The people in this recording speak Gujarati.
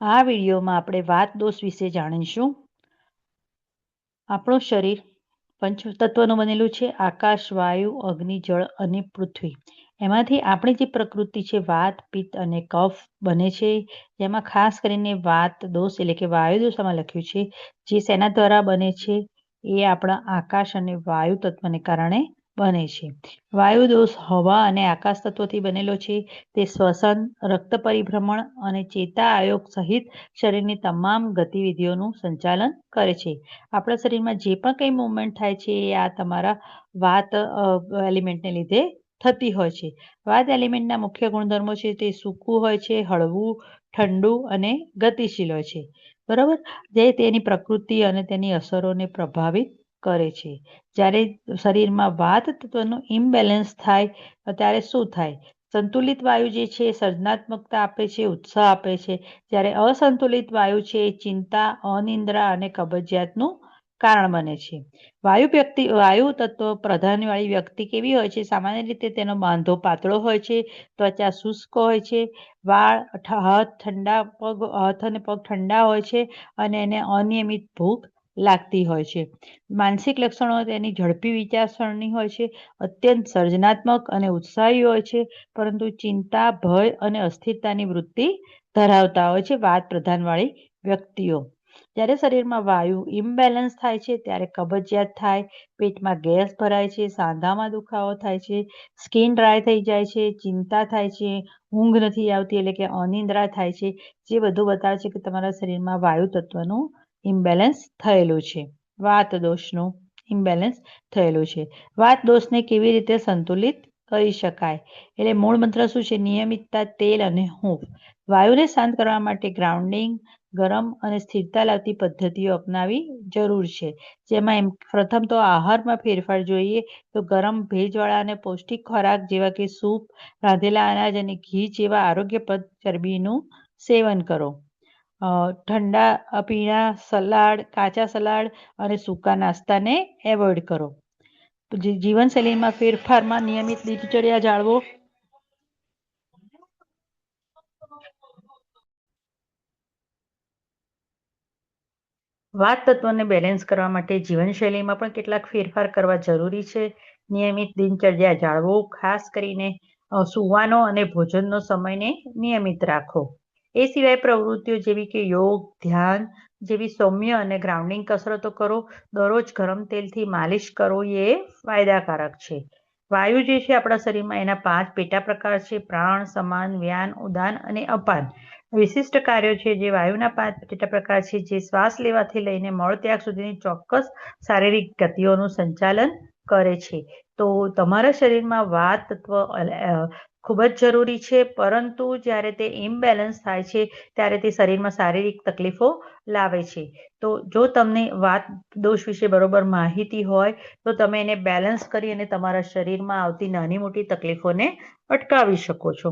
આ વિડીયોમાં આપણે વાત દોષ વિશે જાણીશું. આપણું શરીર પંચતત્વનું બનેલું છે: આકાશ, વાયુ, અગ્નિ, જળ અને પૃથ્વી. એમાંથી આપણી જે પ્રકૃતિ છે વાત, પિત્ત અને કફ બને છે. જેમાં ખાસ કરીને વાત દોષ એટલે કે વાયુ દોષ આમાં લખ્યું છે, જે શેના દ્વારા બને છે? એ આપણા આકાશ અને વાયુ તત્વને કારણે બને છે. વાયુ દોષ હવા અને આકાશ તત્વોથી બનેલો છે. તે શ્વસન, રક્ત પરિભ્રમણ અને ચેતા આયોગ સહિત શરીરની તમામ ગતિવિધિઓનું સંચાલન કરે છે. આપણા શરીરમાં જે પણ કંઈ મૂવમેન્ટ થાય છે એ આ તમારા વાત એલિમેન્ટને લીધે થતી હોય છે. વાત એલિમેન્ટના મુખ્ય ગુણધર્મો છે તે સૂકું હોય છે, હળવું, ઠંડુ અને ગતિશીલ હોય છે. બરાબર, જે તેની પ્રકૃતિ અને તેની અસરોને પ્રભાવિત કરે છે. જ્યારે શરીરમાં વાત તત્વનું ઇમ્બેલેન્સ થાય ત્યારે શું થાય? સંતુલિત વાયુ જે છે એ સર્જનાત્મકતા આપે છે, ઉત્સાહ આપે છે. જ્યારે અસંતુલિત વાયુ છે એ ચિંતા, અનિદ્રા અને કબજિયાતનું કારણ બને છે. વાયુ તત્વ પ્રધાનવાળી વ્યક્તિ કેવી હોય છે? સામાન્ય રીતે તેનો બાંધો પાતળો હોય છે, ત્વચા શુષ્ક હોય છે, હાથ અને પગ ઠંડા હોય છે અને એને અનિયમિત ભૂખ લાગતી હોય છે. માનસિક લક્ષણો તેની ઝડપી વિચારસરણી હોય છે, અત્યંત સર્જનાત્મક અને ઉત્સાહી હોય છે, પરંતુ ચિંતા, ભય અને અસ્થિરતાની વૃત્તિ ધરાવતા હોય છે વાત પ્રધાનવાળી વ્યક્તિઓ. જ્યારે શરીરમાં વાયુ ઇમ્બેલેન્સ થાય છે ત્યારે કબજિયાત થાય, પેટમાં ગેસ ભરાય છે, સાંધામાં દુખાવો થાય છે, સ્કિન ડ્રાય થઈ જાય છે, ચિંતા થાય છે, ઊંઘ નથી આવતી એટલે કે અનિદ્રા થાય છે. જે બધું બતાવે છે કે તમારા શરીરમાં વાયુ તત્વનું ઇમ્બેલેન્સ થયેલું છે, વાત દોષનું ઇમ્બેલેન્સ થયેલું છે. વાત દોષને કેવી રીતે સંતુલિત કરી શકાય? એટલે મૂળ મંત્ર શું છે? નિયમિતતા, તેલ અને હૂંફ. વાયુને શાંત કરવા માટે ગ્રાઉન્ડિંગ, ગરમ અને સ્થિરતા લાવતી પદ્ધતિઓ અપનાવી જરૂર છે. જેમાં પ્રથમ તો આહારમાં ફેરફાર જોઈએ તો ગરમ, ભેજવાળા અને પૌષ્ટિક ખોરાક જેવા કે સૂપ, રાંધેલા અનાજ અને ઘી જેવા આરોગ્યપ્રદ ચરબીનું સેવન કરો. ઠંડા પીણા, સલાડ, કાચા સલાડ અને સૂકા નાસ્તાને એવોઇડ કરો. જીવનશૈલીમાં ફેરફારમાં નિયમિત દિનચર્યા જાળવો. વાત તત્વોને બેલેન્સ કરવા માટે જીવનશૈલીમાં પણ કેટલાક ફેરફાર કરવા જરૂરી છે. નિયમિત દિનચર્યા જાળવો, ખાસ કરીને સૂવાનો અને ભોજનનો સમયને નિયમિત રાખો. એ સિવાય પ્રવૃત્તિઓ જેવી કે યોગ, ધ્યાન જેવી સૌમ્ય અને ગ્રાઉન્ડિંગ કસરતો કરો. દરરોજ ગરમ તેલથી માલિશ કરો એ ફાયદાકારક છે. વાયુ જે છે આપણા શરીરમાં એના 5 પેટા પ્રકાર છે: પ્રાણ, સમાન, વ્યાન, ઉદાન અને અપાન. વિશિષ્ટ કાર્યો છે જે વાયુના 5 પેટા પ્રકાર છે, જે શ્વાસ લેવાથી લઈને મળત્યાગ સુધીની ચોક્કસ શારીરિક ગતિઓનું સંચાલન કરે છે. તો તમારા શરીરમાં વાત તત્વ ખૂબ જ જરૂરી છે, પરંતુ જ્યારે તે ઇમ્બેલેન્સ થાય છે ત્યારે તે શરીરમાં શારીરિક તકલીફો લાવે છે. તો જો તમને વાત દોષ વિશે બરોબર માહિતી હોય તો તમે એને બેલેન્સ કરી અને તમારા શરીરમાં આવતી નાની મોટી તકલીફોને અટકાવી શકો છો.